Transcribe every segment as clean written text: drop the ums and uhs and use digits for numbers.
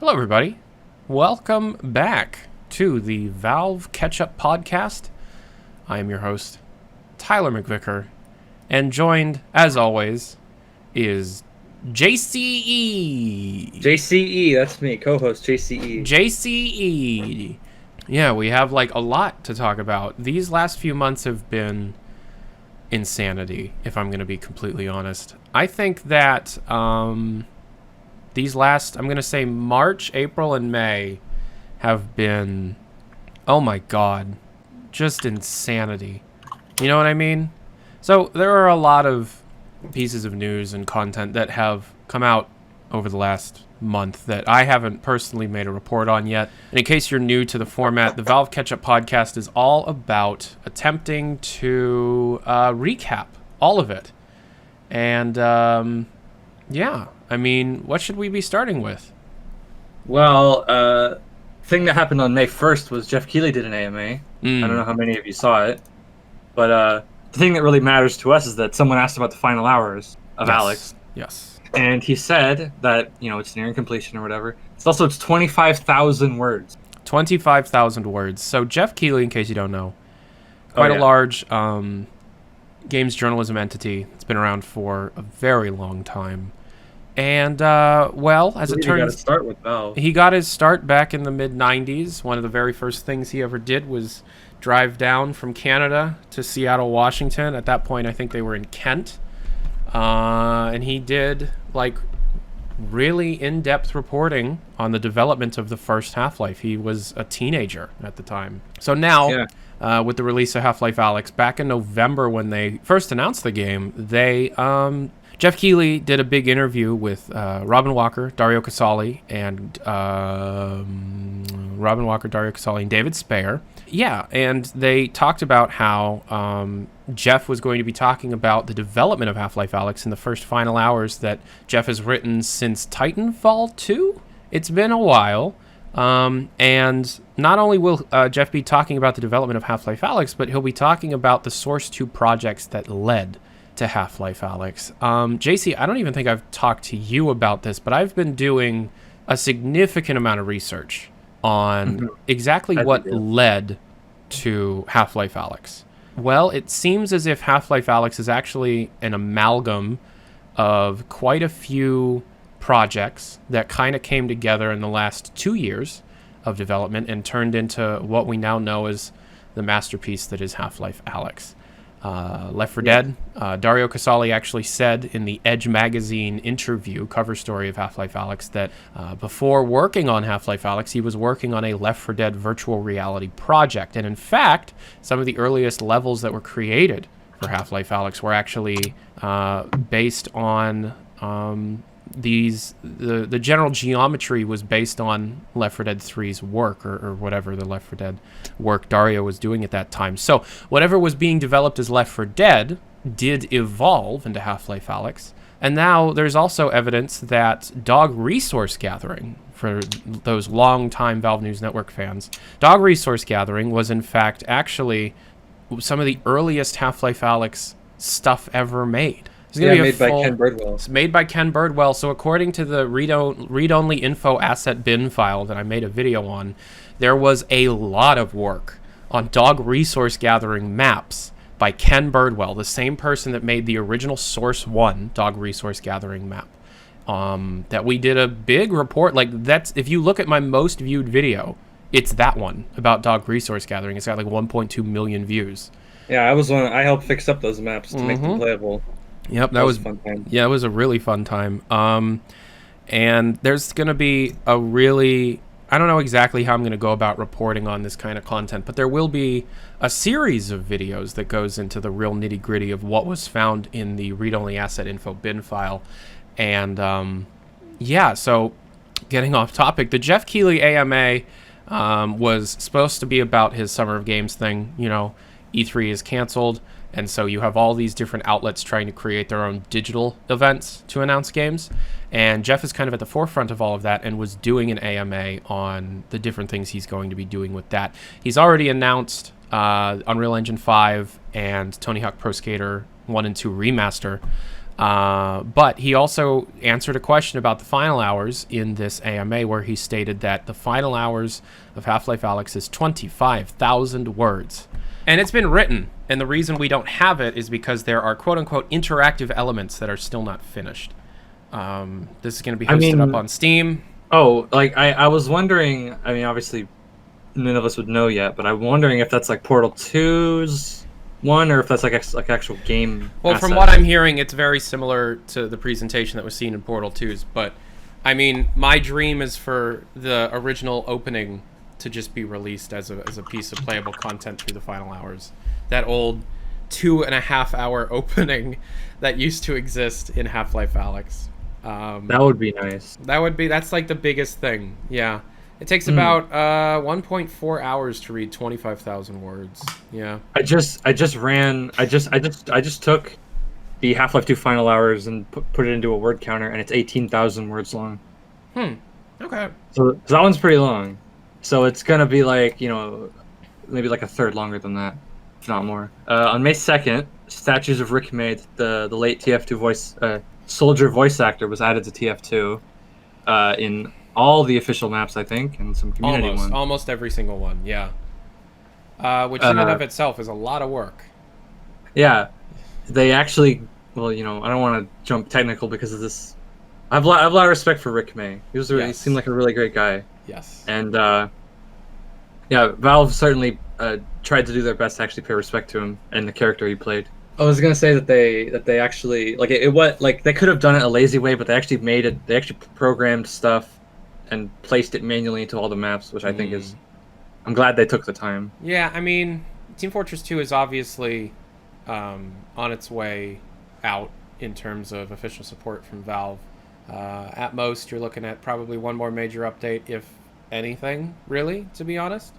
Hello, everybody. Welcome back to the Valve Ketchup Podcast. I am your host, Tyler McVicker, and joined, as always, is Jaycie. JCE, that's me, co-host JCE. Jaycie. Yeah, we have a lot to talk about. These last few months have been insanity, if I'm going to be completely honest. I think that these last, I'm going to say March, April, and May have been, oh my god, just insanity. You know what I mean? So there are a lot of pieces of news and content that have come out over the last month that I haven't personally made a report on yet. And in case you're new to the format, the Valve Ketchup Podcast is all about attempting to recap all of it. And yeah, I mean, what should we be starting with? Well, thing that happened on May 1st was Geoff Keighley did an AMA. I don't know how many of you saw it, but the thing that really matters to us is that someone asked about the final hours of Alyx. Yes. And he said that, it's nearing completion or whatever. It's 25,000 words. 25,000 words. So Geoff Keighley, in case you don't know, quite a large games journalism entity. It's been around for a very long time. And, well, as it turns... start with Valve. He got his start back in the mid-90s. One of the very first things he ever did was drive down from Canada to Seattle, Washington. At that point, I think they were in Kent. And he did, really in-depth reporting on the development of the first Half-Life. He was a teenager at the time. So now, with the release of Half-Life Alyx, back in November when they first announced the game, they... Geoff Keighley did a big interview with Robin Walker, Dario Casali, and David Spayer. Yeah, and they talked about how Geoff was going to be talking about the development of Half-Life Alyx in the first final hours that Geoff has written since Titanfall 2. It's been a while. And not only will Geoff be talking about the development of Half-Life Alyx, but he'll be talking about the Source 2 projects that led to Half-Life Alyx. Jaycie, I don't even think I've talked to you about this, but I've been doing a significant amount of research on exactly what led to Half-Life Alyx. Well, it seems as if Half-Life Alyx is actually an amalgam of quite a few projects that kind of came together in the last 2 years of development and turned into what we now know as the masterpiece that is Half-Life Alyx. Left 4 Dead. Dario Casali actually said in the Edge magazine interview cover story of Half-Life Alyx that before working on Half-Life Alyx, he was working on a Left 4 Dead virtual reality project. And in fact, some of the earliest levels that were created for Half-Life Alyx were actually based on the general geometry was based on Left 4 Dead 3's work or whatever the Left 4 Dead work Dario was doing at that time. So whatever was being developed as Left 4 Dead did evolve into Half-Life Alyx. And now there's also evidence that Dog Resource Gathering, for those long-time Valve News Network fans, Dog Resource Gathering was in fact actually some of the earliest Half-Life Alyx stuff ever made. Made by Ken Birdwell. It's made by Ken Birdwell. So according to the read-only info asset bin file that I made a video on, there was a lot of work on Dog Resource Gathering maps by Ken Birdwell, the same person that made the original Source 1 Dog Resource Gathering map. That we did a big report. That's, if you look at my most viewed video, it's that one about Dog Resource Gathering. It's got 1.2 million views. Yeah, I helped fix up those maps to make them playable. Yep, that was a fun time. Yeah, it was a really fun time. And there's going to be a really... I don't know exactly how I'm going to go about reporting on this kind of content, but there will be a series of videos that goes into the real nitty-gritty of what was found in the read-only asset info bin file. And, yeah, so getting off topic, the Geoff Keighley AMA was supposed to be about his Summer of Games thing. E3 is canceled. And so you have all these different outlets trying to create their own digital events to announce games. And Geoff is kind of at the forefront of all of that and was doing an AMA on the different things he's going to be doing with that. He's already announced Unreal Engine 5 and Tony Hawk Pro Skater 1 and 2 Remaster. But he also answered a question about the final hours in this AMA, where he stated that the final hours of Half-Life Alyx is 25,000 words. And it's been written, and the reason we don't have it is because there are quote-unquote interactive elements that are still not finished. This is going to be hosted up on Steam. Oh, like, I was wondering, I mean, obviously, none of us would know yet, but I'm wondering if that's, like, Portal 2's one, or if that's, like actual game Well, asset. from what I'm hearing, it's very similar to the presentation that was seen in Portal 2's, but, I mean, my dream is for the original opening to just be released as a piece of playable content through the final hours. That old 2.5-hour opening that used to exist in Half-Life Alyx. That would be nice. That's like the biggest thing. Yeah. It takes about 1.4 hours to read 25,000 words. Yeah. I just took the Half-Life 2 final hours and put it into a word counter, and it's 18,000 words long. Okay. So that one's pretty long. So it's gonna be like, maybe like a third longer than that, if not more. On May 2nd, statues of Rick May, the late TF2 soldier voice actor, was added to TF2 in all the official maps, I think, and some community ones. Almost every single one, yeah. Which in and of itself is a lot of work. Yeah. They actually, well, I don't want to jump technical because of this. I have a lot of respect for Rick May. He seemed like a really great guy. Yes. And, Valve certainly tried to do their best to actually pay respect to him and the character he played. I was gonna say that they actually, like, they could have done it a lazy way, but they actually made it. They actually programmed stuff and placed it manually into all the maps, which I think is, I'm glad they took the time. Yeah, I mean, Team Fortress 2 is obviously on its way out in terms of official support from Valve. At most, you're looking at probably one more major update, if anything, really, to be honest.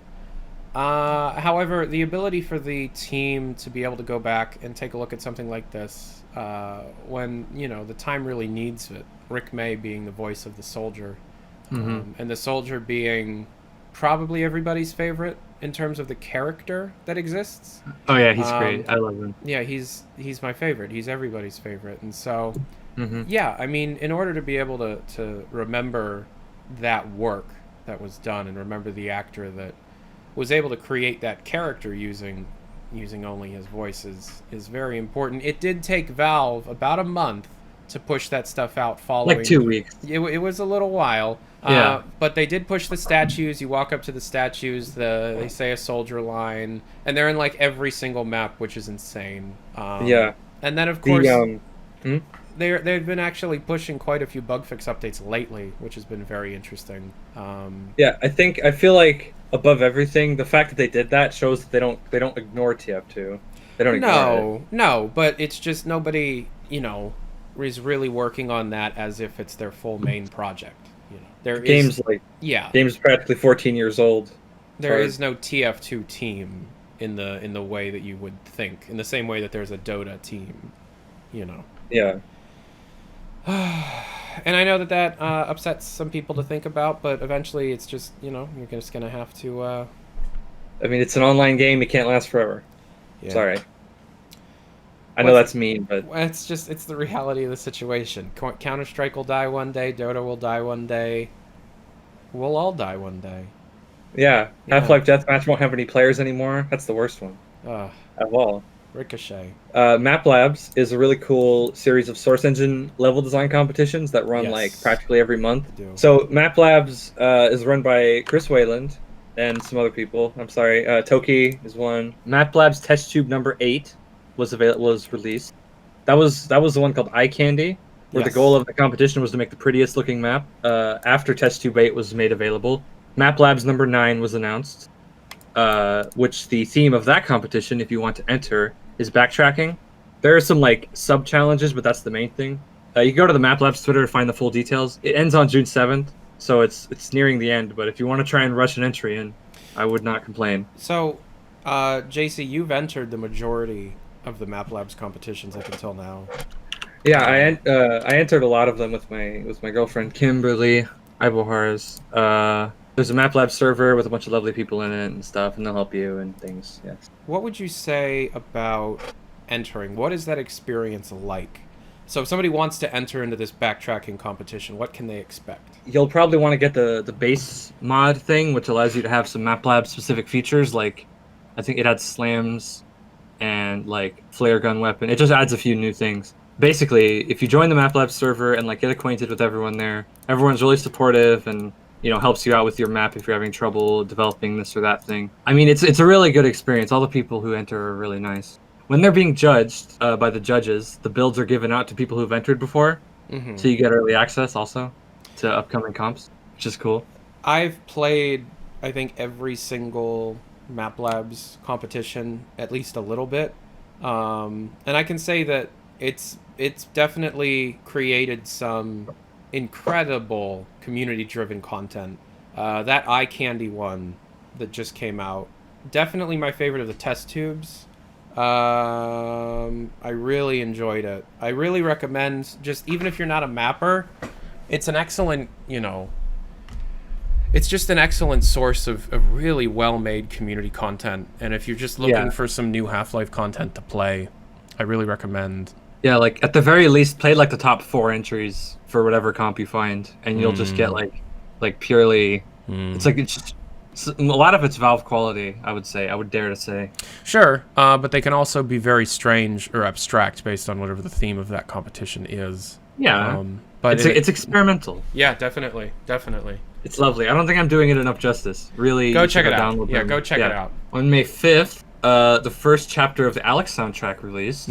However, the ability for the team to be able to go back and take a look at something like this when, the time really needs it, Rick May being the voice of the soldier, and the soldier being probably everybody's favorite in terms of the character that exists. Oh yeah, he's great. I love him. Yeah, he's my favorite. He's everybody's favorite. And so, yeah, I mean, in order to be able to remember that work that was done and remember the actor that was able to create that character using only his voice is very important. It did take Valve about a month to push that stuff out following... Like 2 weeks. It was a little while. Yeah. But they did push the statues. You walk up to the statues, they say a soldier line, and they're in like every single map, which is insane. Yeah. And then, of course, they've been actually pushing quite a few bug fix updates lately, which has been very interesting. Yeah, I feel like above everything, the fact that they did that shows that they don't ignore TF2. They don't ignore it. No, but it's just nobody, is really working on that as if it's their full main project. Game's practically 14 years old. There is no TF2 team in the way that you would think, in the same way that there's a Dota team, Yeah. And I know that upsets some people to think about, but eventually it's just, you're just going to have to... I mean, it's an online game. It can't last forever. Yeah. Sorry. I know that's mean, but... It's the reality of the situation. Counter-Strike will die one day. Dota will die one day. We'll all die one day. Yeah. Half-Life Deathmatch won't have any players anymore. That's the worst one. Of all. Ricochet. MapLabs is a really cool series of source engine level design competitions that run like practically every month. So MapLabs is run by Chris Wayland and some other people. I'm sorry. Toki is one. MapLabs TestTube number 8 was released. That was the one called Eye Candy, where the goal of the competition was to make the prettiest looking map. After TestTube 8 was made available, MapLabs number 9 was announced, which the theme of that competition, if you want to enter, is backtracking. There are some like sub challenges, but that's the main thing. You can go to the MapLabs Twitter to find the full details. It ends on June 7th, so it's nearing the end. But if you want to try and rush an entry in, I would not complain. So, Jaycie, you've entered the majority of the MapLabs competitions up until now. Yeah, I entered a lot of them with my girlfriend Kimberly Ibohars. There's a MapLabs server with a bunch of lovely people in it and stuff, and they'll help you and things. Yes. What would you say about entering? What is that experience like? So if somebody wants to enter into this backtracking competition, what can they expect? You'll probably want to get the base mod thing, which allows you to have some MapLab specific features, like I think it adds slams and like flare gun weapon. It just adds a few new things. Basically, if you join the MapLab server and like get acquainted with everyone there, everyone's really supportive and helps you out with your map if you're having trouble developing this or that thing. I mean, it's a really good experience. All the people who enter are really nice. When they're being judged by the judges, the builds are given out to people who've entered before, so you get early access also to upcoming comps, which is cool. I've played, I think, every single MapLabs competition at least a little bit, and I can say that it's definitely created some incredible community-driven content. That eye candy one that just came out, definitely my favorite of the test tubes. I really enjoyed it. I really recommend, just even if you're not a mapper, it's an excellent, it's just an excellent source of really well-made community content. And if you're just looking for some new Half-Life content to play, I really recommend. Yeah, like at the very least, play like the top 4 entries for whatever comp you find, and you'll just get like purely. It's just a lot of it's Valve quality, I would dare to say. Sure, but they can also be very strange or abstract based on whatever the theme of that competition is. Yeah, but it's experimental. Yeah, definitely. It's lovely. I don't think I'm doing it enough justice. Really, go check it out. Yeah, go check it out. On May 5th, the first chapter of the Alyx soundtrack released.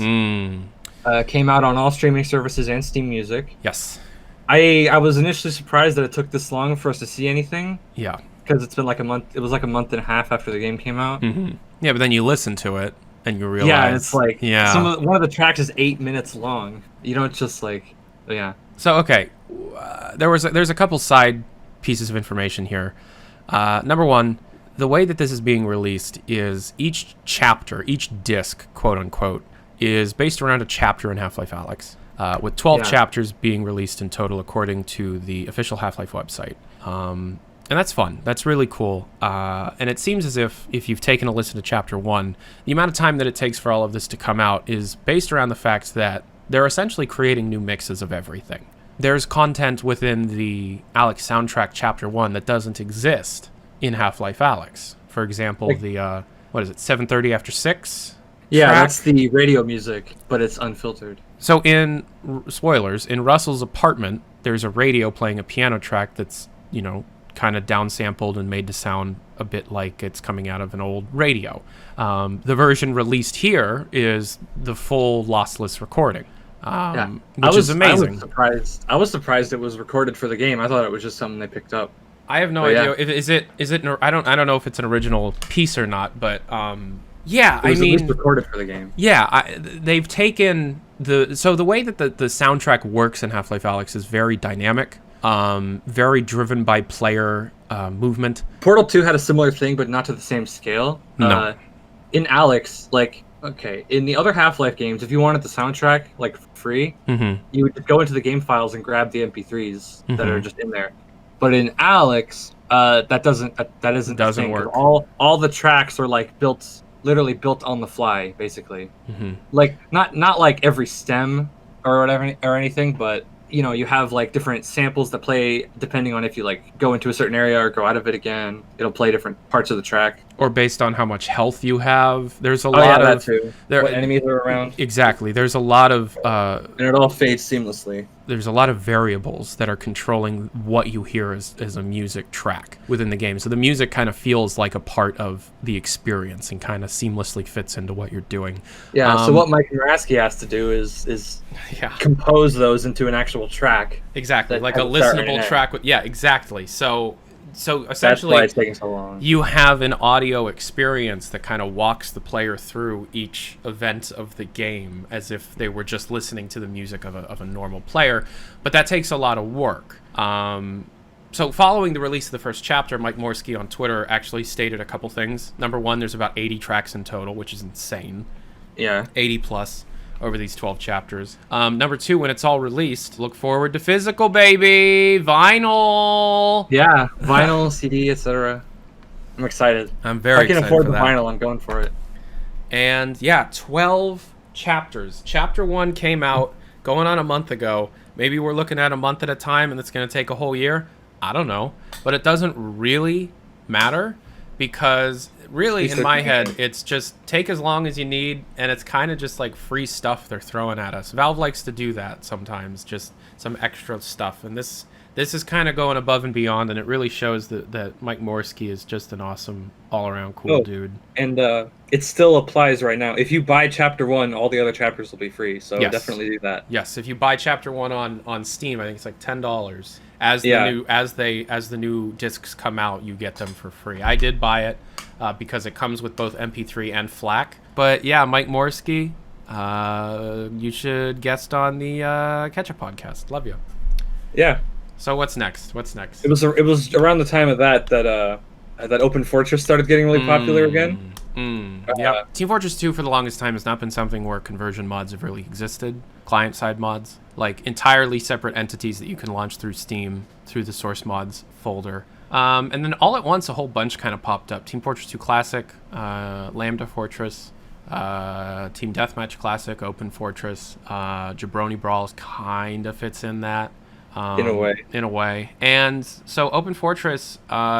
Came out on all streaming services and Steam Music. Yes. I was initially surprised that it took this long for us to see anything. Yeah. Because it's been like a month. It was like a month and a half after the game came out. Yeah, but then you listen to it and you realize. Yeah, it's like one of the tracks is 8 minutes long. You don't just like, yeah. So okay, there's a couple side pieces of information here. Number one, the way that this is being released is each chapter, each disc, quote unquote, is based around a chapter in Half-Life Alyx, with 12 chapters being released in total according to the official Half-Life website. And that's fun. That's really cool. And it seems as if you've taken a listen to Chapter 1, the amount of time that it takes for all of this to come out is based around the fact that they're essentially creating new mixes of everything. There's content within the Alyx soundtrack Chapter 1 that doesn't exist in Half-Life Alyx. For example, the, 7:30 after 6? Yeah, track. That's the radio music, but it's unfiltered. So spoilers, in Russell's apartment, there's a radio playing a piano track that's, kind of downsampled and made to sound a bit like it's coming out of an old radio. The version released here is the full lossless recording, which is amazing. I was surprised it was recorded for the game. I thought it was just something they picked up. I have no idea. Is it? I don't know if it's an original piece or not, but yeah, it was at least recorded for the game. Yeah, they've taken the way that the soundtrack works in Half-Life Alyx is very dynamic. Very driven by player movement. Portal 2 had a similar thing, but not to the same scale. No. In Alyx, in the other Half-Life games, if you wanted the soundtrack for free, you would just go into the game files and grab the MP3s that are just in there. But in Alyx, that doesn't work. All the tracks are literally built on the fly, basically. Not like every stem or whatever or anything, but you have different samples that play depending on if you go into a certain area or go out of it again. It'll play different parts of the track. Or based on how much health you have. There's a lot of that too. What enemies are around. Exactly. There's a lot of and it all fades seamlessly. There's a lot of variables that are controlling what you hear as a music track within the game. So the music kind of feels like a part of the experience and kind of seamlessly fits into what you're doing. Yeah, so what Mike Muraski has to do is compose those into an actual track. Exactly, like a listenable track. Exactly. So essentially, that's why it's taking so long. You have an audio experience that kind of walks the player through each event of the game as if they were just listening to the music of a normal player, but that takes a lot of work. So following the release of the first chapter, Mike Morsky on Twitter actually stated a couple things. Number one, there's about 80 tracks in total, which is insane. Yeah. 80 plus over these 12 chapters. Number two, when it's all released, look forward to physical, baby! Vinyl! Yeah, vinyl, CD, etc. I'm excited. I'm very excited. I can afford the vinyl, I'm going for it. And 12 chapters. Chapter 1 came out going on a month ago. Maybe we're looking at a month at a time and it's going to take a whole year. I don't know. But it doesn't really matter because really in my head, it's just take as long as you need, and it's kind of just like free stuff they're throwing at us. Valve likes to do that sometimes, just some extra stuff. And this is kind of going above and beyond, and it really shows that Mike Morski is just an awesome, all-around cool dude. And it still applies right now. If you buy Chapter 1, all the other chapters will be free, so definitely do that. Yes, if you buy Chapter 1 on Steam, I think it's like $10. As the new discs come out, you get them for free. I did buy it because it comes with both MP3 and FLAC. But yeah, Mike Morski, you should guest on the Ketchup Podcast. Love you. Yeah. So what's next? It was around the time of that Open Fortress started getting really popular again. Yeah. Team Fortress 2 for the longest time has not been something where conversion mods have really existed. Client-side mods, like entirely separate entities that you can launch through Steam through the source mods folder. And then all at once, a whole bunch kind of popped up. Team Fortress 2 Classic, Lambda Fortress, Team Deathmatch Classic, Open Fortress, Jabroni Brawls kind of fits in that. In a way. And so Open Fortress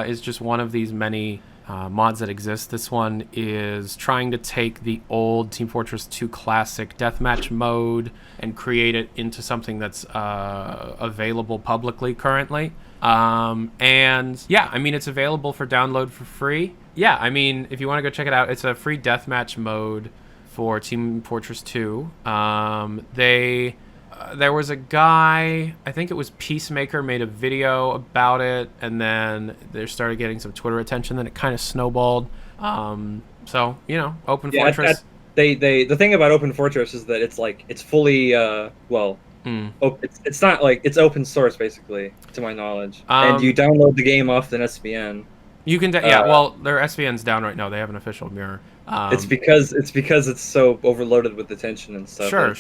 is just one of these many mods that exist. This one is trying to take the old Team Fortress 2 Classic deathmatch mode and create it into something that's available publicly currently. And yeah, I mean, it's available for download for free. Yeah, I mean, if you want to go check it out, it's a free deathmatch mode for Team Fortress 2. There was a guy, I think it was Peacemaker, made a video about it, and then they started getting some Twitter attention, then it kind of snowballed. So, Open Fortress. The thing about Open Fortress is that it's fully, it's not like, it's open source, basically, to my knowledge. And you download the game off an SVN. You can, their SVN's down right now. They have an official mirror. It's because it's so overloaded with attention and stuff. Sure.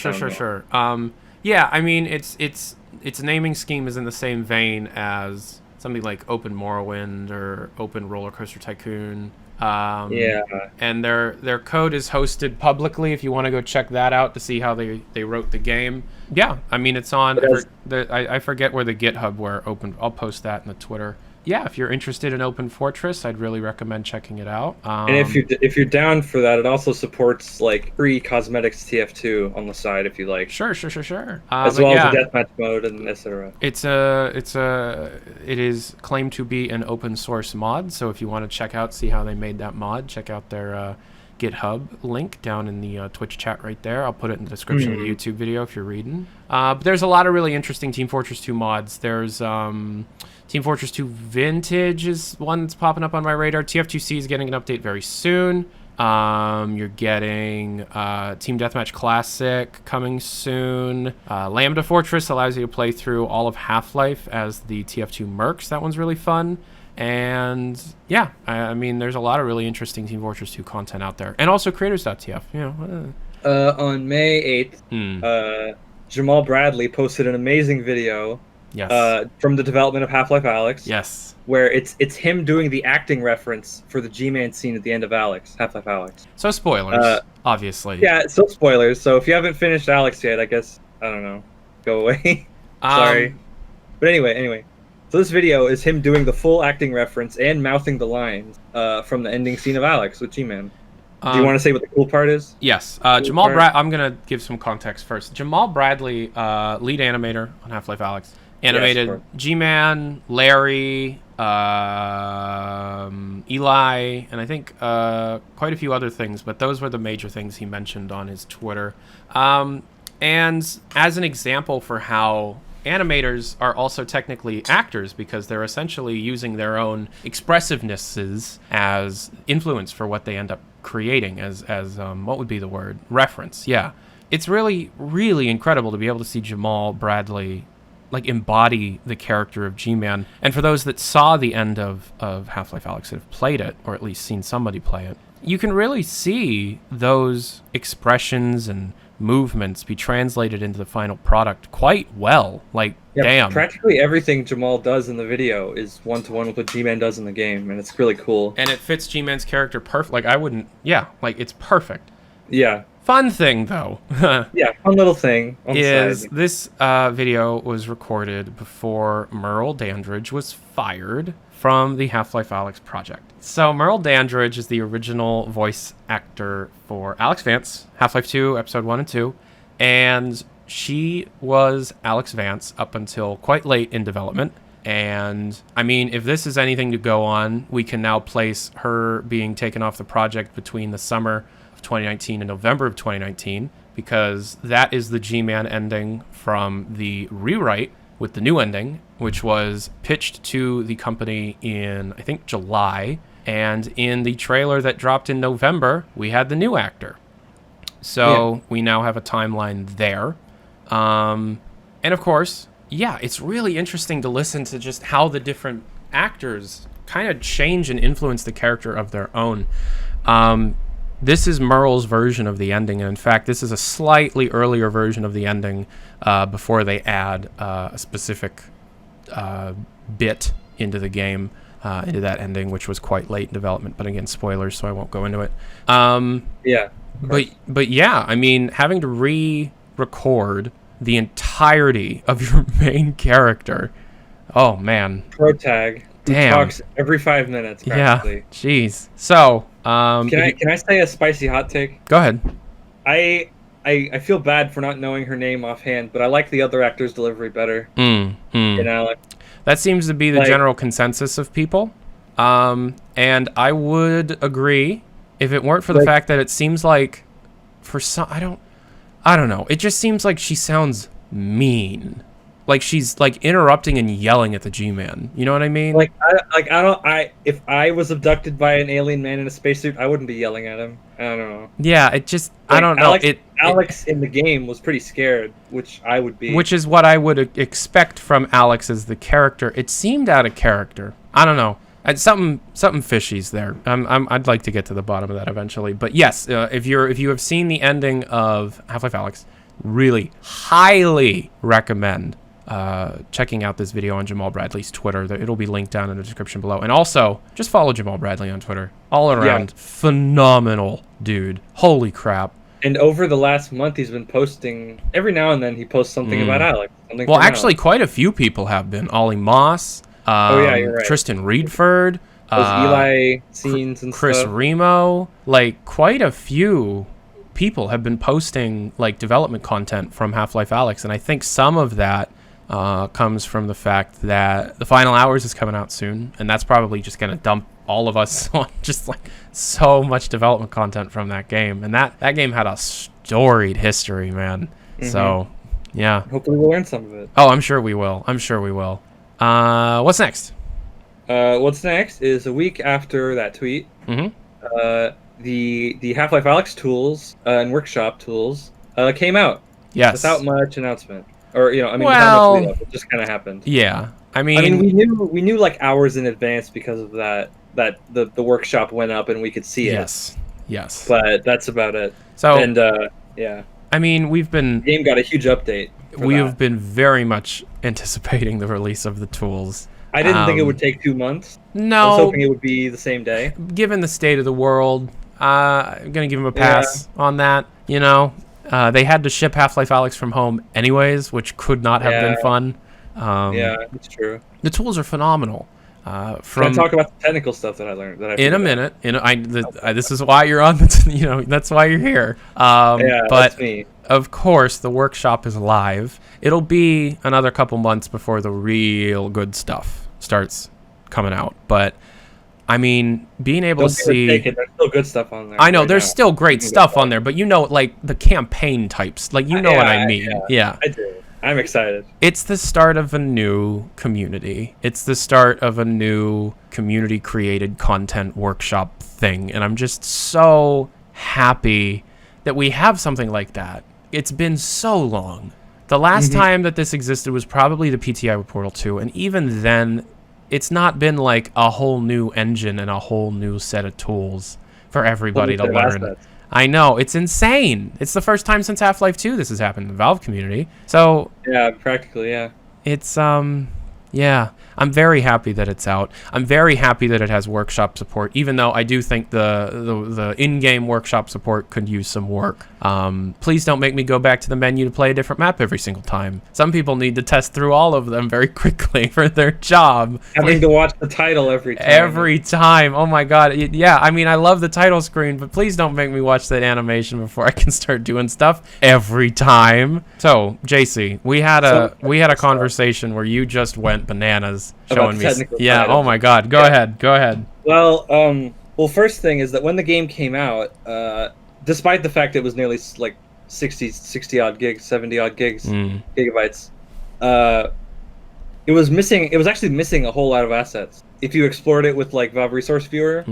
Yeah, I mean, its naming scheme is in the same vein as something like Open Morrowind or Open Roller Coaster Tycoon. And their code is hosted publicly if you want to go check that out to see how they wrote the game. Yeah, I mean, it's on. I forget where the GitHub where open. I'll post that in the Twitter. Yeah, if you're interested in Open Fortress, I'd really recommend checking it out. And if you're down for that, it also supports like free cosmetics TF2 on the side if you like. Sure. As well as the deathmatch mode and etc. It is claimed to be an open source mod, so if you want to see how they made that mod, check out their GitHub link down in the Twitch chat right there. I'll put it in the description of the YouTube video if you're reading. But there's a lot of really interesting Team Fortress 2 mods. There's Team Fortress 2 Vintage is one that's popping up on my radar. TF2C is getting an update very soon. You're getting Team Deathmatch Classic coming soon. Lambda Fortress allows you to play through all of Half-Life as the TF2 Mercs. That one's really fun. And yeah, I mean, there's a lot of really interesting Team Fortress 2 content out there. And also creators.tf, On May 8th, Jamaal Bradley posted an amazing video from the development of Half-Life Alyx. Yes. Where it's him doing the acting reference for the G-Man scene at the end of Half-Life Alyx. So spoilers, obviously. Yeah, so spoilers. So if you haven't finished Alyx yet, I guess, I don't know, go away. Sorry. But anyway. So this video is him doing the full acting reference and mouthing the lines from the ending scene of Alyx with G-Man. Do you want to say what the cool part is? Yes. Jamaal Bradley, I'm going to give some context first. Jamaal Bradley, lead animator on Half-Life Alyx, animated G-Man, Larry, Eli, and I think quite a few other things, but those were the major things he mentioned on his Twitter. And as an example for how animators are also technically actors because they're essentially using their own expressivenesses as influence for what they end up creating as what would be the word? Reference. Yeah. It's really, really incredible to be able to see Jamaal Bradley embody the character of G-Man. And for those that saw the end of Half-Life Alyx that have played it, or at least seen somebody play it, you can really see those expressions and movements be translated into the final product quite well. Damn. Practically everything Jamaal does in the video is one-to-one with what G-Man does in the game, and it's really cool. And it fits G-Man's character perfect. It's perfect. Yeah. Fun thing, though. Yeah, fun little thing. Is this video was recorded before Merle Dandridge was fired from the Half-Life Alyx project. So Merle Dandridge is the original voice actor for Alyx Vance, Half-Life 2, Episode 1 and 2, and she was Alyx Vance up until quite late in development. And, I mean, if this is anything to go on, we can now place her being taken off the project between the summer of 2019 and November of 2019, because that is the G-Man ending from the rewrite with the new ending, which was pitched to the company in, I think, July. And in the trailer that dropped in November, we had the new actor. So we now have a timeline there. And, of course... yeah, it's really interesting to listen to just how the different actors kind of change and influence the character of their own. This is Merle's version of the ending, and in fact, this is a slightly earlier version of the ending before they add a specific bit into the game, into that ending, which was quite late in development. But again, spoilers, so I won't go into it. Yeah. But yeah, I mean, having to re-record the entirety of your main character. Oh, man. Pro tag. Damn. Talks every 5 minutes, practically. Yeah, jeez. So, can I say a spicy hot take? Go ahead. I feel bad for not knowing her name offhand, but I like the other actor's delivery better. You know, that seems to be the general consensus of people. And I would agree if it weren't for the fact that it seems like for some... I don't know. It just seems like she sounds mean. Like she's like interrupting and yelling at the G-Man. You know what I mean? If I was abducted by an alien man in a spacesuit, I wouldn't be yelling at him. I don't know. Yeah, it just I don't know. Alyx in the game was pretty scared, which I would be. Which is what I would expect from Alyx as the character. It seemed out of character. I don't know. Something fishy's there. I'd like to get to the bottom of that eventually. But yes, if you have seen the ending of Half-Life Alyx, really highly recommend checking out this video on Jamaal Bradley's Twitter. It'll be linked down in the description below. And also, just follow Jamaal Bradley on Twitter. All around, phenomenal dude. Holy crap. And over the last month, he's been posting, every now and then he posts something about Alyx. Well, actually, quite a few people have been. Ollie Moss. You're right. Tristan Reedford, those Eli scenes and Chris stuff. Remo, like quite a few people have been posting like development content from Half-Life Alyx, and I think some of that comes from the fact that the Final Hours is coming out soon, and that's probably just going to dump all of us on just like so much development content from that game, and that game had a storied history, man. So yeah, hopefully we'll learn some of it. Oh, I'm sure we will. What's next? What's next is a week after that tweet. The Half-Life Alyx tools and workshop tools came out. Yes. Without much announcement, or without much lead up. It just kind of happened. Yeah. I mean, we knew like hours in advance because of that the workshop went up and we could see it. Yes. But that's about it. So yeah. I mean, the game got a huge update. We have been very much anticipating the release of the tools. I didn't think it would take 2 months. No. I was hoping it would be the same day. Given the state of the world, I'm going to give them a pass on that. You know, they had to ship Half-Life Alyx from home anyways, which could not have been fun. Yeah, it's true. The tools are phenomenal. Can I talk about the technical stuff that I learned? In a minute. This is why you're on. That's why you're here. But that's me. Of course, the workshop is live. It'll be another couple months before the real good stuff starts coming out. But I mean, being able to see, there's still good stuff on there. I know there's still great stuff on there, but like the campaign types, like what I mean. Yeah, I do. I'm excited. It's the start of a new community. It's the start of a new community-created content workshop thing, and I'm just so happy that we have something like that. It's been so long. The last time that this existed was probably the PTI with Portal 2, and even then, it's not been like a whole new engine and a whole new set of tools for everybody to learn. I know, it's insane. It's the first time since Half-Life 2 this has happened in the Valve community. So yeah, practically, yeah. It's yeah. I'm very happy that it's out. I'm very happy that it has workshop support, even though I do think the in-game workshop support could use some work. Please don't make me go back to the menu to play a different map every single time. Some people need to test through all of them very quickly for their job. Having to watch the title every time. Every time. Oh my god. Yeah, I mean, I love the title screen, but please don't make me watch that animation before I can start doing stuff every time. So, Jaycie, we had a conversation where you just went bananas showing me. Yeah, oh my god. Go ahead. Well, first thing is that when the game came out, despite the fact it was nearly like 60 odd gigs, 70 odd gigs, gigabytes, it was actually missing a whole lot of assets. If you explored it with like Valve Resource Viewer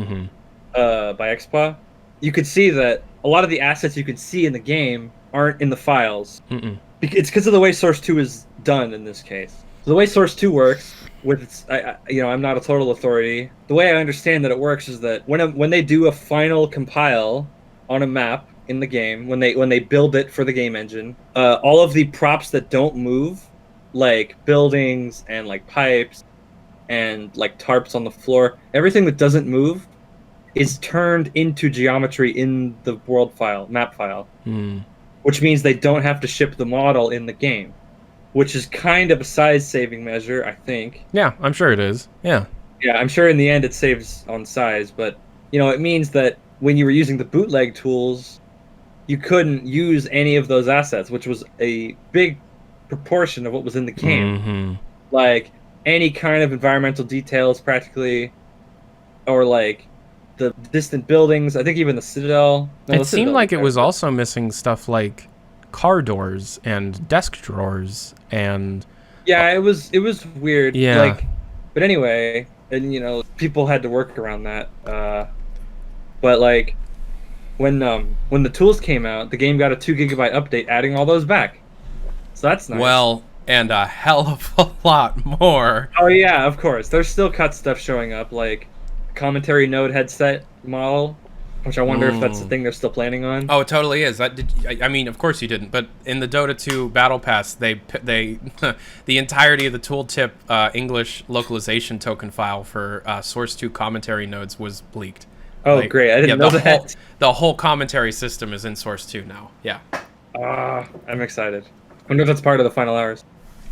by XPA, you could see that a lot of the assets you could see in the game aren't in the files. It's because of the way Source 2 is done in this case. So the way Source 2 works, I'm not a total authority. The way I understand that it works is that when they do a final compile on a map in the game, when they build it for the game engine, all of the props that don't move, like buildings and like pipes and like tarps on the floor, everything that doesn't move is turned into geometry in the world file, map file. Which means they don't have to ship the model in the game, which is kind of a size-saving measure, I think. Yeah, I'm sure it is. Yeah, I'm sure in the end it saves on size, but it means that when you were using the bootleg tools, you couldn't use any of those assets, which was a big proportion of what was in the game. Like any kind of environmental details, practically, or like the distant buildings. I think even the Citadel. It seemed like it was also missing stuff like car doors and desk drawers and. Yeah, it was weird. Yeah. But anyway, and people had to work around that. But like, when the tools came out, the game got a 2 gigabyte update, adding all those back. So that's nice. Well, and a hell of a lot more. Oh yeah, of course. There's still cut stuff showing up, like commentary node headset model, which I wonder if that's the thing they're still planning on. Oh, it totally is. I mean, of course you didn't, but in the Dota 2 Battle Pass, they the entirety of the tooltip English localization token file for Source 2 commentary nodes was leaked. Oh, great! I didn't know that. The whole commentary system is in Source 2 now. Yeah. I'm excited. I wonder if that's part of the final hours.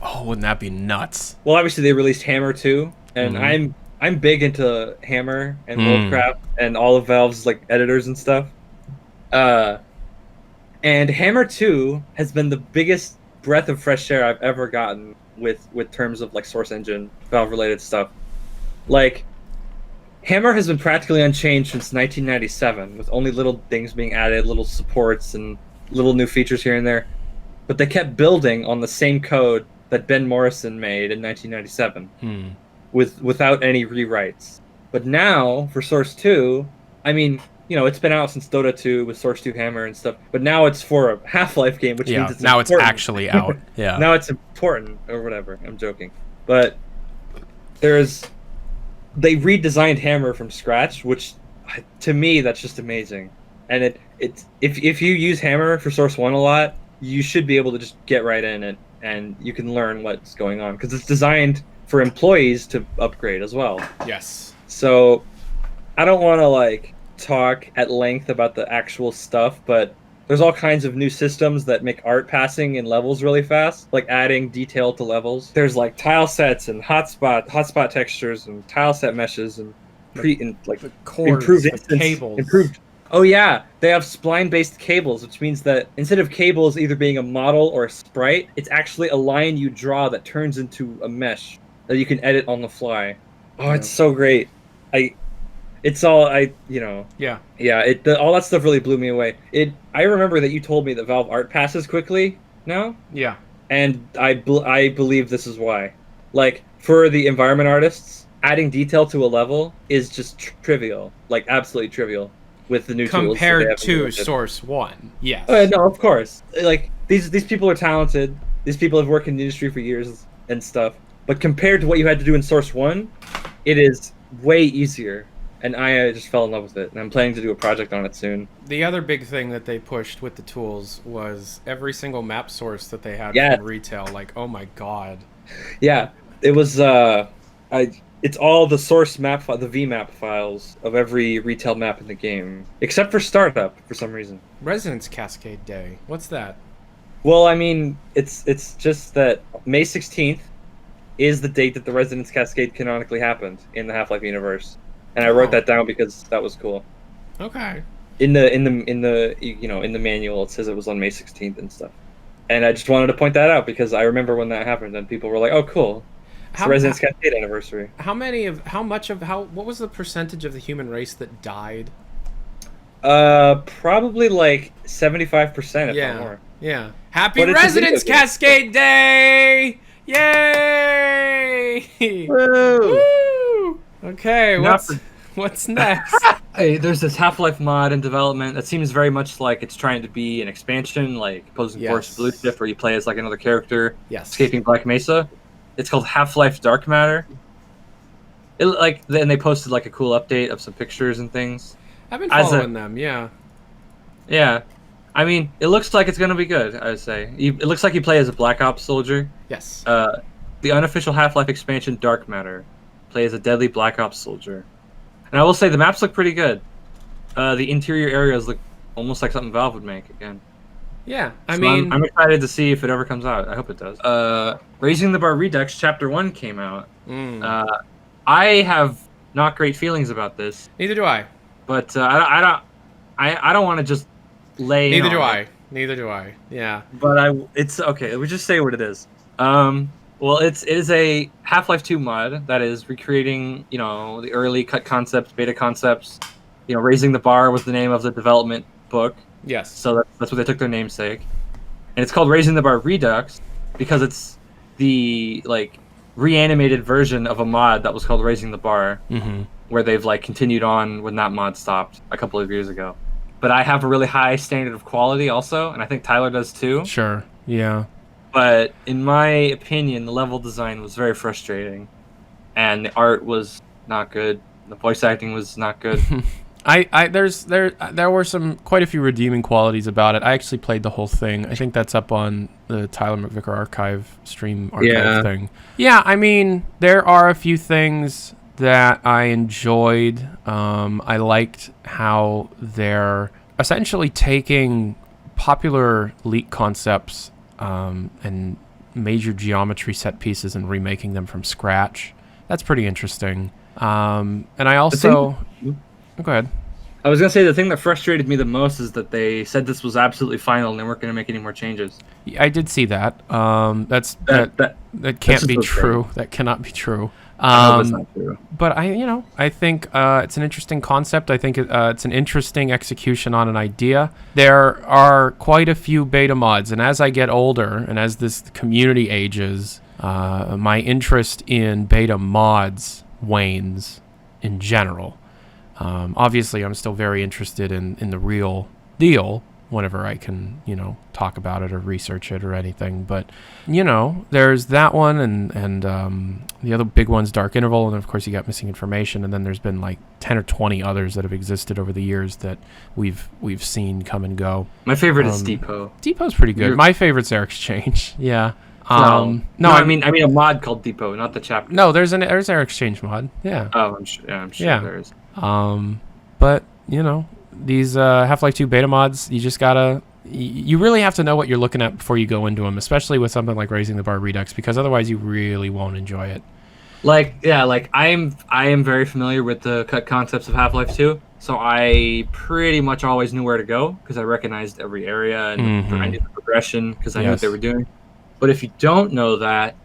Oh, wouldn't that be nuts? Well, obviously they released Hammer 2, and I'm big into Hammer and Worldcraft and all of Valve's like editors and stuff. And Hammer 2 has been the biggest breath of fresh air I've ever gotten with terms of like Source Engine Valve related stuff. Like Hammer has been practically unchanged since 1997, with only little things being added, little supports and little new features here and there. But they kept building on the same code that Ben Morrison made in 1997, without any rewrites. But now, for Source 2, I mean, it's been out since Dota 2 with Source 2 Hammer and stuff, but now it's for a Half-Life game, which means it's now important. It's actually out. Yeah. Now it's important, or whatever. I'm joking. But they redesigned Hammer from scratch, which, to me, that's just amazing. And if you use Hammer for Source 1 a lot, you should be able to just get right in it, and you can learn what's going on, because it's designed for employees to upgrade as well. Yes. So I don't want to talk at length about the actual stuff, but there's all kinds of new systems that make art passing in levels really fast, like adding detail to levels. There's like tile sets and hotspot textures and tile set meshes and the cores, improved the cables. Oh yeah, they have spline-based cables, which means that instead of cables either being a model or a sprite, it's actually a line you draw that turns into a mesh that you can edit on the fly. Oh, it's so great. All that stuff really blew me away. I remember that you told me that Valve art passes quickly now. Yeah. And I believe this is why. Like, for the environment artists, adding detail to a level is just trivial. Like, absolutely trivial. With the new tools compared to Source 1, yes. No, of course. Like these people are talented. These people have worked in the industry for years and stuff. But compared to what you had to do in Source 1, it is way easier. And I just fell in love with it. And I'm planning to do a project on it soon. The other big thing that they pushed with the tools was every single map source that they had from retail. Like, oh my god. Yeah, it was It's all the source map, the VMap files of every retail map in the game, except for Startup for some reason. Resonance Cascade Day. What's that? Well, I mean, it's just that May 16th is the date that the Resonance Cascade canonically happened in the Half-Life universe, and I wrote that down because that was cool. Okay. In the manual, it says it was on May 16th and stuff, and I just wanted to point that out because I remember when that happened, and people were like, "Oh, cool." It's the Resonance Cascade anniversary. What was the percentage of the human race that died? Probably like 75%, if not more. Yeah. Happy Resonance Cascade Day! Yay! Woo! Woo! Okay, what's next? Hey, there's this Half-Life mod in development that seems very much like it's trying to be an expansion, like Opposing Force Blue Shift, where you play as like another character escaping Black Mesa. It's called Half-Life Dark Matter. Then they posted like a cool update of some pictures and things. I've been following them, yeah. Yeah. I mean, it looks like it's going to be good, I would say. It looks like you play as a Black Ops soldier. Yes. The unofficial Half-Life expansion Dark Matter. Play as a deadly Black Ops soldier. And I will say the maps look pretty good. The interior areas look almost like something Valve would make again. Yeah, I'm excited to see if it ever comes out. I hope it does. Raising the Bar Redux Chapter 1 came out. I have not great feelings about this. Neither do I. But I don't want to just lay. Neither do I. Yeah. But it's okay. We just say what it is. Well, it is a Half-Life 2 mod that is recreating, the early cut concepts, beta concepts. Raising the Bar was the name of the development book. Yes. So that's what they took their namesake. And it's called Raising the Bar Redux because it's the reanimated version of a mod that was called Raising the Bar, where they've continued on when that mod stopped a couple of years ago. But I have a really high standard of quality also, and I think Tyler does too. Sure. Yeah. But in my opinion, the level design was very frustrating, and the art was not good. The voice acting was not good. There were quite a few redeeming qualities about it. I actually played the whole thing. I think that's up on the Tyler McVicker archive thing. Yeah, I mean, there are a few things that I enjoyed. I liked how they're essentially taking popular leak concepts and major geometry set pieces and remaking them from scratch. That's pretty interesting. And I also... Go ahead. I was going to say the thing that frustrated me the most is that they said this was absolutely final and they weren't going to make any more changes. I did see that. That can't be true. That cannot be true. That's not true. But I think it's an interesting concept. I think it's an interesting execution on an idea. There are quite a few beta mods, and as I get older and as this community ages, my interest in beta mods wanes in general. Obviously, I'm still very interested in the real deal whenever I can, talk about it or research it or anything. But, there's that one and the other big one's Dark Interval. And, of course, you got Missing Information. And then there's been 10 or 20 others that have existed over the years that we've seen come and go. My favorite is Depot. Depot's pretty good. My favorite's Air Exchange. Yeah. No, I mean a mod called Depot, not the chapter. No, there's Air Exchange mod. Yeah. Oh, I'm sure there is. But these Half-Life 2 beta mods, you really have to know what you're looking at before you go into them, especially with something like Raising the Bar Redux, because otherwise you really won't enjoy it. I am very familiar with the cut concepts of Half-Life 2, so I pretty much always knew where to go because I recognized every area and I knew the progression because I knew what they were doing. But if you don't know that,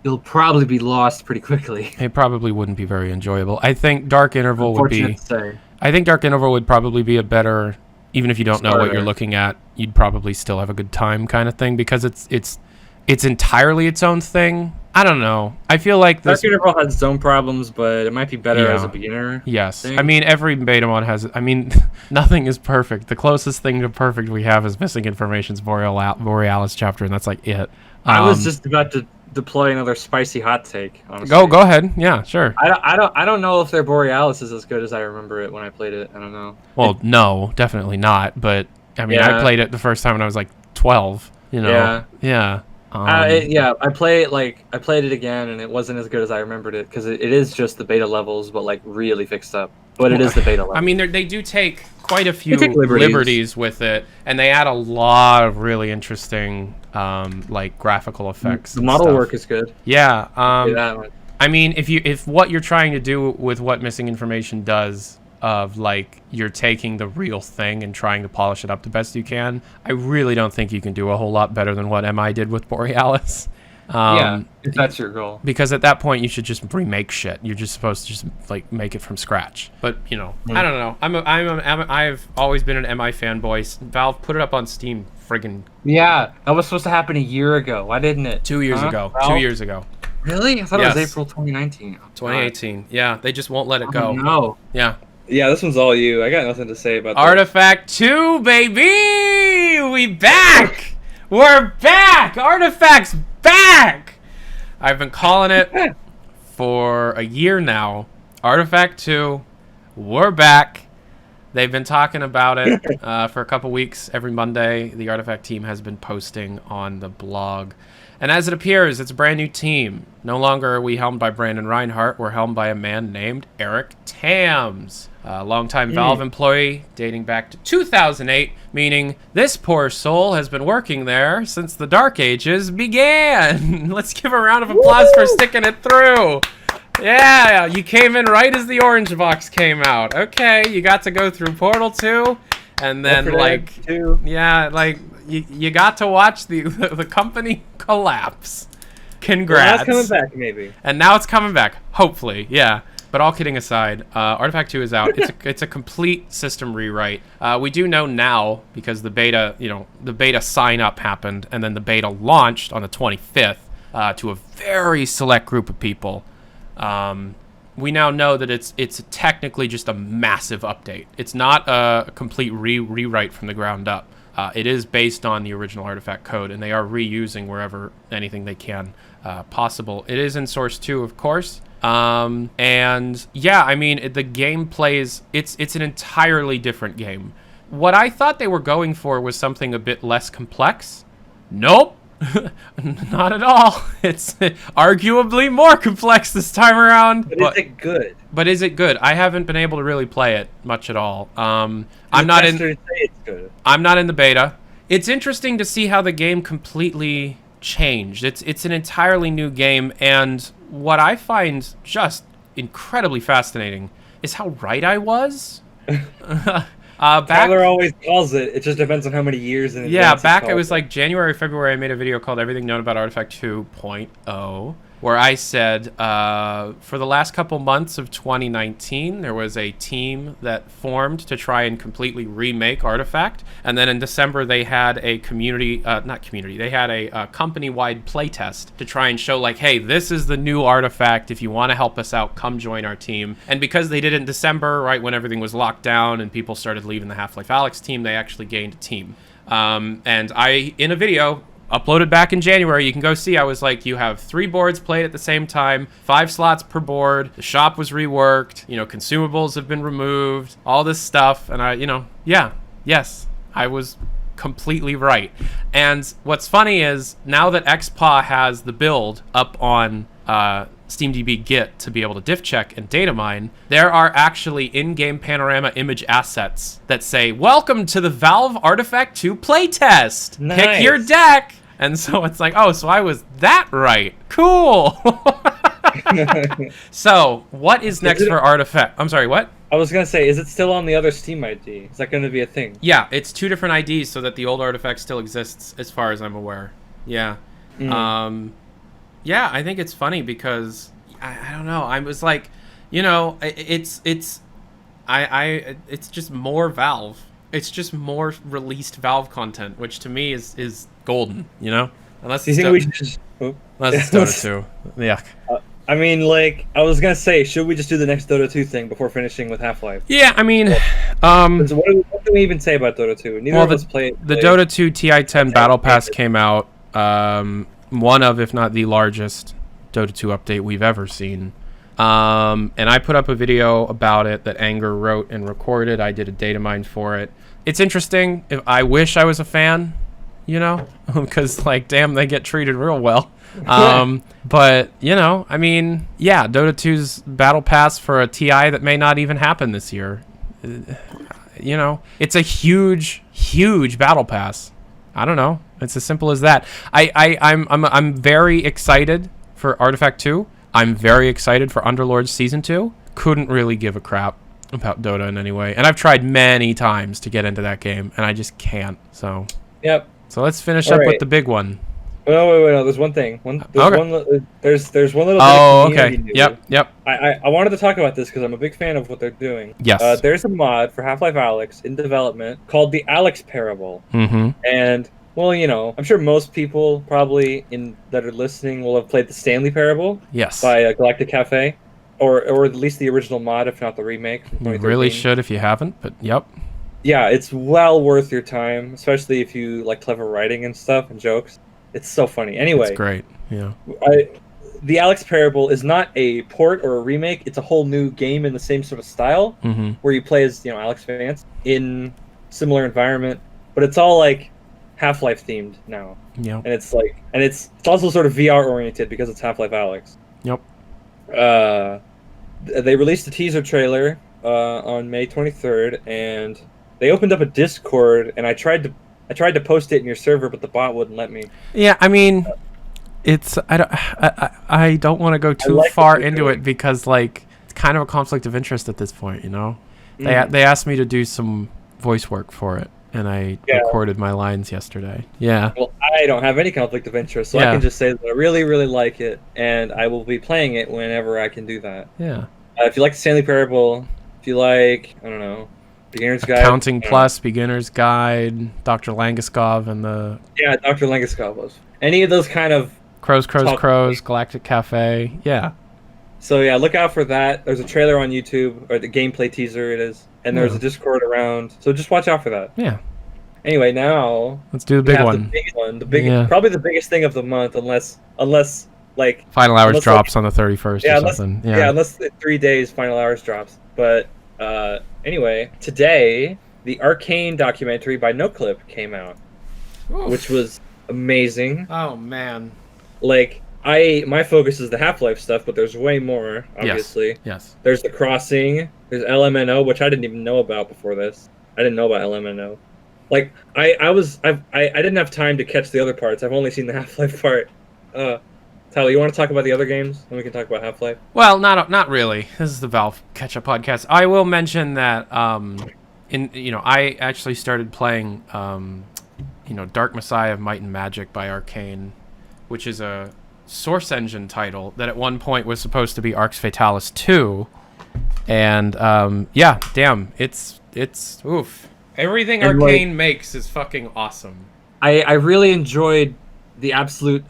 you'll probably be lost pretty quickly. It probably wouldn't be very enjoyable. I think Dark Interval would be... I think Dark Interval would probably be a better... Even if you don't know what you're looking at, you'd probably still have a good time kind of thing, because it's entirely its own thing. I don't know. I feel like Dark Interval has its own problems, but it might be better as a beginner. Yes. I mean, every beta mod has... I mean, nothing is perfect. The closest thing to perfect we have is Missing Information's Borealis chapter, and that's it. I was just about to deploy another spicy hot take. Honestly. Go ahead. Yeah, sure. I don't know if their Borealis is as good as I remember it when I played it. I don't know. Well, no, definitely not. But I mean, I played it the first time when I was 12. Yeah. Yeah. I played it again, and it wasn't as good as I remembered it because it is just the beta levels, but like really fixed up. But it is the beta level. I mean, they do take quite a few liberties with it, and they add a lot of really interesting like graphical effects. The model work is good. Yeah. I mean, if what you're trying to do with what Missing Information does, of like you're taking the real thing and trying to polish it up the best you can, I really don't think you can do a whole lot better than what MI did with Borealis. If that's your goal. Because at that point you should just remake shit. You're just supposed to just like make it from scratch. But I don't know. I've always been an MI fanboy. Valve put it up on Steam. Friggin' yeah, that was supposed to happen a year ago. Why didn't it? 2 years ago. Valve? 2 years ago. Really? I thought it was April 2019. 2018. Yeah, they just won't let it go. No. Yeah. Yeah, this one's all you. I got nothing to say about Artifact 2, baby! We back! We're back! Artifact's back! I've been calling it for a year now. Artifact 2, we're back. They've been talking about it for a couple weeks. Every Monday, the Artifact team has been posting on the blog. And as it appears, it's a brand new team. No longer are we helmed by Brandon Reinhardt. We're helmed by a man named Eric Tams, a longtime Valve employee dating back to 2008, meaning this poor soul has been working there since the Dark Ages began. Let's give a round of applause for sticking it through. Yeah, you came in right as the orange box came out. Okay, you got to go through Portal 2, and then you got to watch the company collapse. Congrats. Well, that's coming back, maybe. And now it's coming back, hopefully. Yeah. But all kidding aside, Artifact 2 is out. It's a complete system rewrite. We do know now because the beta sign up happened, and then the beta launched on the 25th to a very select group of people. We now know that it's technically just a massive update. It's not a complete rewrite from the ground up. It is based on the original Artifact code, and they are reusing wherever anything they can possible. It is in Source 2, of course. And yeah, I mean, the game plays, it's an entirely different game. What I thought they were going for was something a bit less complex. Nope. Not at all. It's arguably more complex this time around. But is it good? But is it good? I haven't been able to really play it much at all. I'm not in the beta. It's interesting to see how the game completely changed. It's an entirely new game, and what I find just incredibly fascinating is how right I was. Tyler always calls it. It just depends on how many years in advance. Yeah, back it was like January, February. I made a video called "Everything Known About Artifact 2.0," where I said for the last couple months of 2019, there was a team that formed to try and completely remake Artifact, and then in December they had a they had a company-wide playtest to try and show like, hey, this is the new Artifact. If you want to help us out, come join our team. And because they did it in December, right when everything was locked down and people started leaving the Half-Life Alyx team, they actually gained a team. And I, in a video uploaded back in January, you can go see, I was like, you have 3 boards played at the same time, 5 slots per board, the shop was reworked, consumables have been removed, all this stuff, and yes, I was completely right. And what's funny is, now that XPA has the build up on SteamDB Git to be able to diff check and data mine, there are actually in-game panorama image assets that say, welcome to the Valve Artifact 2 playtest. Nice. Pick your deck. And so it's like, oh, so I was that right. Cool. So what is next for Artifact? I'm sorry, what? I was going to say, is it still on the other Steam ID? Is that going to be a thing? Yeah, it's 2 different IDs so that the old Artifact still exists as far as I'm aware. Yeah. Yeah, I think it's funny because I don't know. I was like, it's just more Valve. It's just more released Valve content, which to me is golden. Unless it's Dota 2. Yeah. I mean, like, I was gonna say, should we just do the next Dota 2 thing before finishing with Half-Life? Yeah, I mean, what can we even say about Dota 2? Neither of us played. The Dota 2 TI-10 Battle Pass came out. One of, if not the largest, Dota 2 update we've ever seen. And I put up a video about it that Anger wrote and recorded. I did a data mine for it. It's interesting. I wish I was a fan. you know, because like, damn, they get treated real well. But you know, I mean, yeah, Dota 2's battle pass for a TI that may not even happen this year. You know, it's a huge battle pass. I don't know. It's as simple as that. I'm very excited for Artifact 2. I'm very excited for Underlords Season 2. Couldn't really give a crap about Dota in any way. And I've tried many times to get into that game, and I just can't. So Yep. So let's finish up with the big one. Oh, wait, no, there's one thing. There's one little Oh, bit of okay. community news. Yep. I wanted to talk about this because I'm a big fan of what they're doing. Yes. There's a mod for Half-Life Alyx in development called the Alyx Parable. Mm-hmm. And, well, you know, I'm sure most people probably that are listening will have played the Stanley Parable. Yes. By Galactic Cafe. Or at least the original mod, if not the remake from 2013. You really should if you haven't, but yep. Yeah, it's well worth your time, especially if you like clever writing and stuff and jokes. It's so funny. Anyway. It's great, yeah. The Alyx Parable is not a port or a remake. It's a whole new game in the same sort of style, where you play as, you know, Alyx Vance in similar environment, but it's all like Half-Life themed now. Yeah. And it's like, it's also sort of VR oriented because it's Half-Life Alyx. Yep. They released a teaser trailer on May 23rd, and they opened up a Discord, and I tried to post it in your server, but the bot wouldn't let me. Yeah, I mean, I don't want to go too far into it because like it's kind of a conflict of interest at this point, you know. They asked me to do some voice work for it, and I recorded my lines yesterday. Yeah. Well, I don't have any conflict of interest, so I can just say that I really, really like it, and I will be playing it whenever I can do that. Yeah. If you like the Stanley Parable, if you like, I don't know, Beginner's Guide. Accounting Plus, Beginner's Guide, Dr. Langeskov, and the... Yeah, Dr. Langeskov was. Any of those kind of... Crows, Galactic Cafe, yeah. So yeah, look out for that. There's a trailer on YouTube, or the gameplay teaser it is, and there's a Discord around, so just watch out for that. Yeah. Anyway, now... Let's do the big one. The biggest one. Probably the biggest thing of the month, unless like... Final Hours drops on the 31st or something. Yeah, unless 3 days Final Hours drops. But anyway, today, the Arkane documentary by Noclip came out, which was amazing. Oh, man. Like, my focus is the Half-Life stuff, but there's way more, obviously. Yes. There's The Crossing, there's LMNO, which I didn't even know about before this. I didn't know about LMNO. Like, I didn't have time to catch the other parts. I've only seen the Half-Life part. Tyler, you want to talk about the other games? Then we can talk about Half-Life. Well, not really. This is the Valve Ketchup Podcast. I will mention that I actually started playing Dark Messiah of Might and Magic by Arkane, which is a Source Engine title that at one point was supposed to be Arx Fatalis 2. And damn, it's oof. Everything Arkane makes is fucking awesome. I really enjoyed the absolute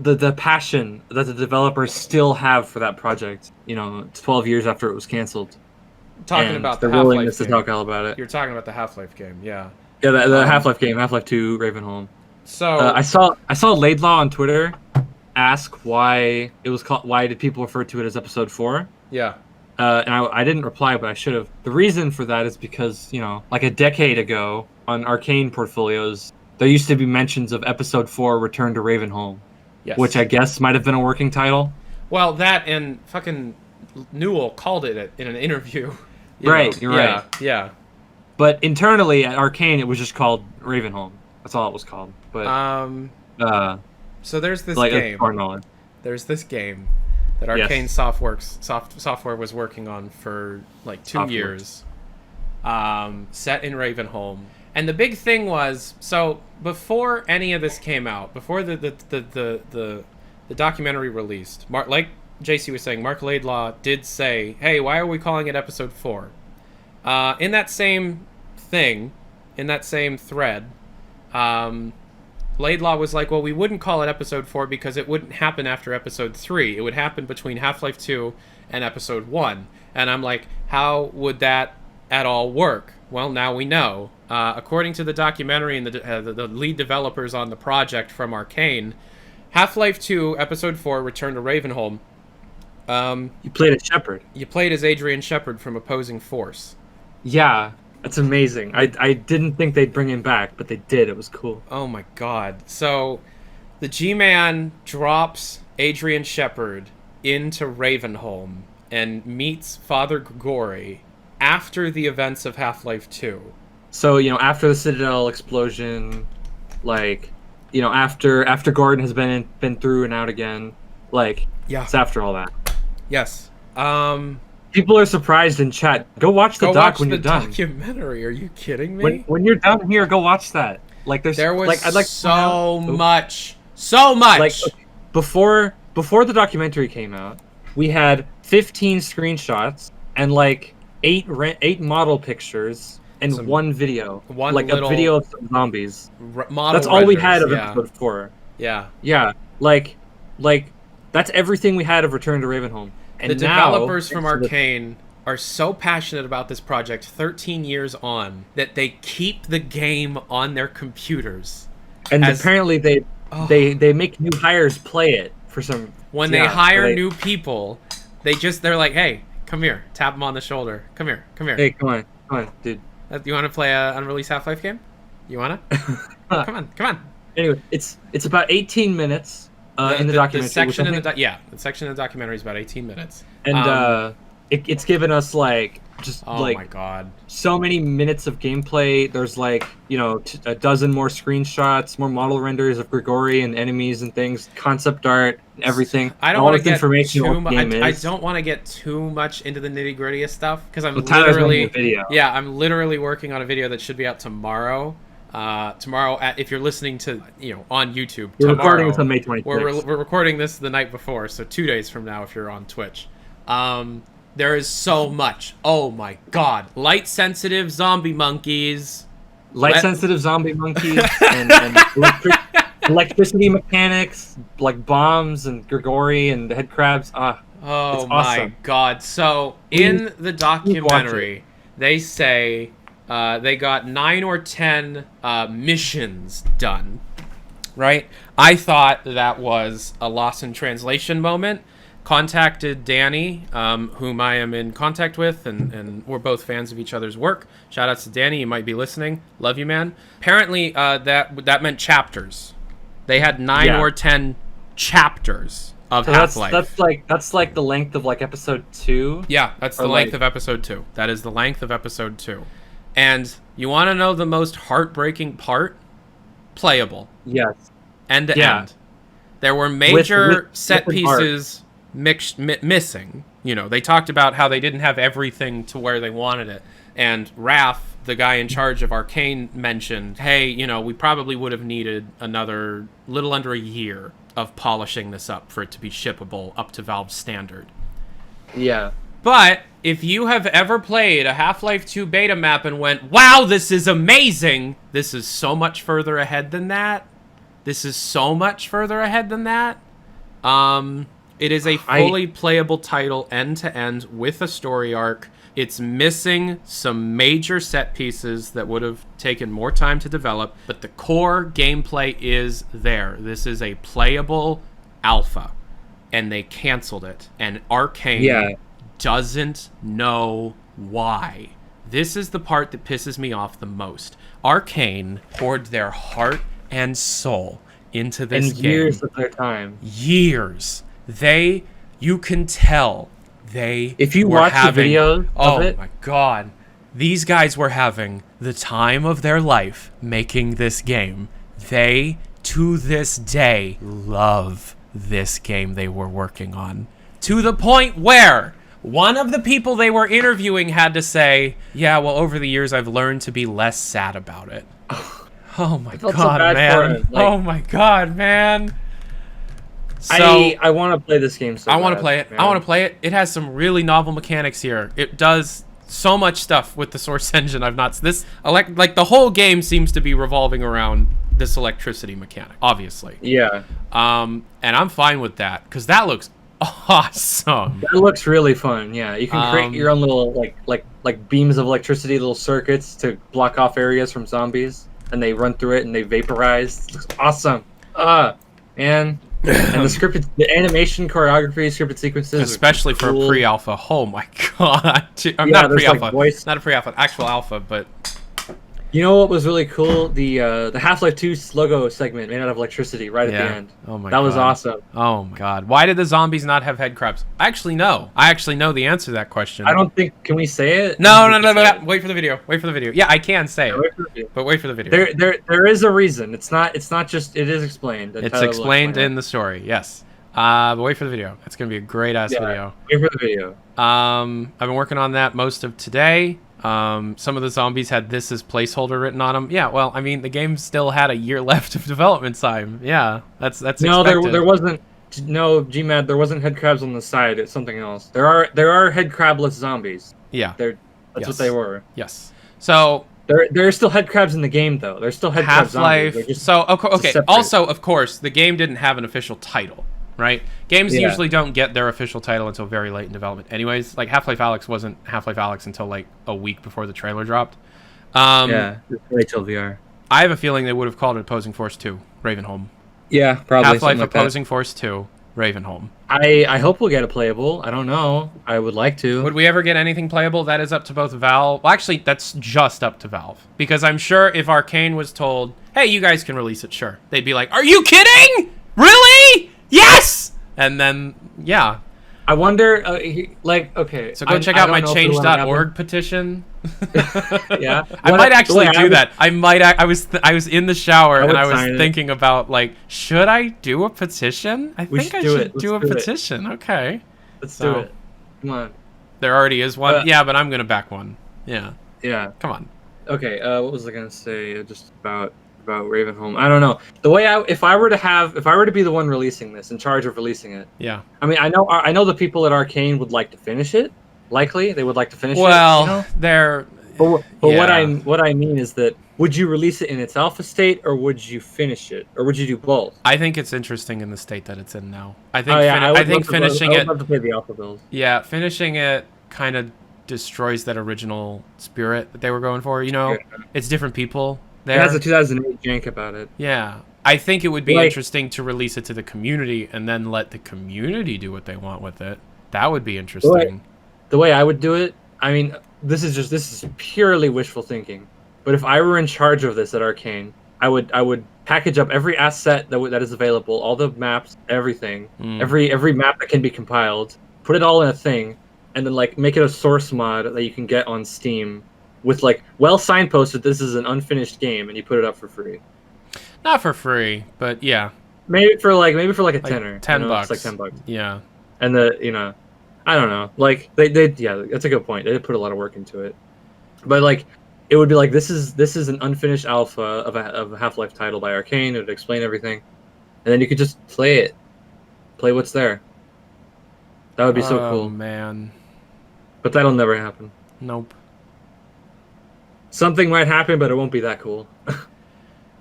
the passion that the developers still have for that project. You know, 12 years after it was canceled. Talking about the Half-Life willingness game. to talk all about it. You're talking about the Half-Life game, yeah. Yeah, the Half-Life game, Half-Life 2, Ravenholm. So I saw Laidlaw on Twitter ask why it was called. Why did people refer to it as Episode 4? Yeah. And I didn't reply, but I should have. The reason for that is because, like a decade ago on Arkane portfolios, there used to be mentions of Episode 4 Return to Ravenholm, yes. Which I guess might have been a working title. Well, that and fucking Newell called it in an interview. You're right. Yeah. But internally at Arkane, it was just called Ravenholm. That's all it was called. But so there's this like game. Knowledge. There's this game that Arkane Software was working on for like 2 years, set in Ravenholm. And the big thing was, so before any of this came out, before the documentary released, like Jaycie was saying, Mark Laidlaw did say, "Hey, why are we calling it Episode 4?" In that same thing, in that same thread, Laidlaw was like, well, we wouldn't call it Episode 4 because it wouldn't happen after Episode 3. It would happen between Half-Life 2 and Episode 1. And I'm like, how would that at all work? Well, now we know. According to the documentary and the lead developers on the project from Arkane, Half-Life 2, Episode 4, Return to Ravenholm. You played as Shepard. You played as Adrian Shepard from Opposing Force. Yeah. That's amazing. I didn't think they'd bring him back, but they did. It was cool. Oh my god. So, the G-Man drops Adrian Shepard into Ravenholm and meets Father Grigori after the events of Half-Life 2. So, after the Citadel explosion, like, after Gordon has been through and out again, like, it's after all that. Yes. People are surprised in chat. Go watch the doc when you're done. Documentary. Are you kidding me? When you're done here, go watch that. Like, there was like, I'd like so much. Like, before the documentary came out, we had 15 screenshots and like eight model pictures and one video, a video of some zombies. That's all we had of episode 4. Yeah. Like that's everything we had of Return to Ravenholm. And the developers from Arkane are so passionate about this project 13 years on that they keep the game on their computers. And apparently they make new hires play it for some. When they hire new people, they're like, hey, come here, tap them on the shoulder. Come here. Hey, come on, dude. You want to play an unreleased Half-Life game? You wanna? Come on. Anyway, it's about 18 minutes in the documentary. The section in the section of the documentary is about 18 minutes. And it's given us like my god, so many minutes of gameplay. There's like a dozen more screenshots, more model renders of Grigori and enemies and things, concept art, everything. I don't want to get too much. I don't want to get too much into the nitty gritty of stuff because I'm literally working on a video that should be out tomorrow. If you're listening to on YouTube, we're recording this on May 26th. We're recording this the night before, so 2 days from now if you're on Twitch. There is so much. Oh my god. Light-sensitive zombie monkeys. Light-sensitive zombie monkeys and electricity mechanics, like bombs and Grigori and the head crabs. Oh my god. So, in the documentary, they say they got 9 or 10 missions done. Right? I thought that was a loss in translation moment. Contacted Danny, whom I am in contact with, and we're both fans of each other's work. Shout outs to Danny, you might be listening. Love you, man. Apparently, that meant chapters. They had 9 or 10 chapters of Half-Life. That's like the length of like episode 2. Yeah, that's the length of episode 2. That is the length of episode 2. And you want to know the most heartbreaking part? Playable. Yes. End to end. There were major set pieces missing. They talked about how they didn't have everything to where they wanted it, and Raph, the guy in charge of Arkane, mentioned, hey, we probably would have needed another little under a year of polishing this up for it to be shippable up to Valve's standard. Yeah. But if you have ever played a Half-Life 2 beta map and went, wow, this is amazing, this is so much further ahead than that. It is a fully playable title end-to-end with a story arc. It's missing some major set pieces that would have taken more time to develop, but the core gameplay is there. This is a playable alpha, and they canceled it. And Arkane doesn't know why. This is the part that pisses me off the most. Arkane poured their heart and soul into this game. Years of their time. Years. You can tell if you watch the videos of it. Oh my god. These guys were having the time of their life making this game. They, to this day, love this game they were working on. To the point where one of the people they were interviewing had to say, yeah, well, over the years I've learned to be less sad about it. Oh my god, man. Oh my god, man. So, I want to play this game so I want to play it. Man. I want to play it. It has some really novel mechanics here. It does so much stuff with the Source engine. Like the whole game seems to be revolving around this electricity mechanic, obviously. Yeah. And I'm fine with that because that looks awesome. That looks really fun. Yeah, you can create your own little like beams of electricity, little circuits to block off areas from zombies, and they run through it and they vaporize. It looks awesome. Man. And the animation, choreography, scripted sequences, especially for cool. a pre-alpha. Oh my god! I'm Yeah, not there's, pre-alpha, like, voice- not a pre-alpha, actual alpha, but You know what was really cool? The Half-Life 2 logo segment made out of electricity right at the end. Oh my god, that was awesome. Oh my god, why did the zombies not have head crabs? I actually know the answer to that question. I don't think. Can we say it? No. Wait for the video. Wait for the video. Yeah, I can say it, but wait for the video. There is a reason. It's not just. It is explained. It's explained in the story. Yes. But wait for the video. It's gonna be a great ass video. Wait for the video. I've been working on that most of today. Some of the zombies had this as placeholder written on them. Yeah, well, I mean, the game still had a year left of development time. Yeah, that's no, expected. there wasn't. No, GMAD, there wasn't head crabs on the side. It's something else. There are head crabless zombies. Yeah, that's what they were. Yes. So there are still head crabs in the game, though. There's still head crab zombies. Half-Life. So okay. Also, of course, the game didn't have an official title. Right? Games usually don't get their official title until very late in development. Anyways, like Half-Life Alyx wasn't Half-Life Alyx until like a week before the trailer dropped. Yeah, wait till VR. I have a feeling they would have called it Opposing Force 2, Ravenholm. Yeah, probably. Half-Life Opposing Force 2, Ravenholm. I hope we'll get a playable. I don't know. I would like to. Would we ever get anything playable? That is up to both Valve. Well, actually, that's just up to Valve. Because I'm sure if Arkane was told, hey, you guys can release it, sure. They'd be like, are you kidding? Really? Yes! And then, yeah. I wonder, okay. So go check out my change.org petition. Yeah. I might actually do that. I was in the shower and I was thinking about, like, should I do a petition? I think I should do a petition. Okay. Let's do it. Come on. There already is one. Yeah, but I'm going to back one. Yeah. Yeah. Come on. Okay, what was I going to say just about Ravenholm? I don't know. The way if I were to be the one releasing this, in charge of releasing it. Yeah. I mean, I know the people at Arkane would like to finish it. Likely, they would like to finish it. Well, they're. But what I mean is that would you release it in its alpha state, or would you finish it, or would you do both? I think it's interesting in the state that it's in now. I think. I think finishing it. I would love to play the alpha build. Yeah, finishing it kind of destroys that original spirit that they were going for. You know, it's different people. There. It has a 2008 jank about it. Yeah. I think it would be interesting to release it to the community and then let the community do what they want with it. That would be interesting. The way I would do it, I mean, this is purely wishful thinking. But if I were in charge of this at Arkane, I would package up every asset that is available, all the maps, everything, every map that can be compiled, put it all in a thing, and then like make it a source mod that you can get on Steam. With like well signposted, this is an unfinished game, and you put it up for free. Not for free, but yeah. Maybe for like a tenner. $10. It's like $10. Yeah. And I don't know. Like they that's a good point. They did put a lot of work into it. But like, it would be like this is an unfinished alpha of a Half-Life title by Arkane. It would explain everything, and then you could just play what's there. That would be so cool. Oh man. But that'll never happen. Nope. Something might happen, but it won't be that cool.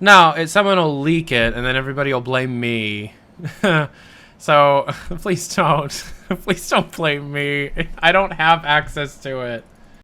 No, someone will leak it, and then everybody will blame me. So please don't. Please don't blame me. I don't have access to it.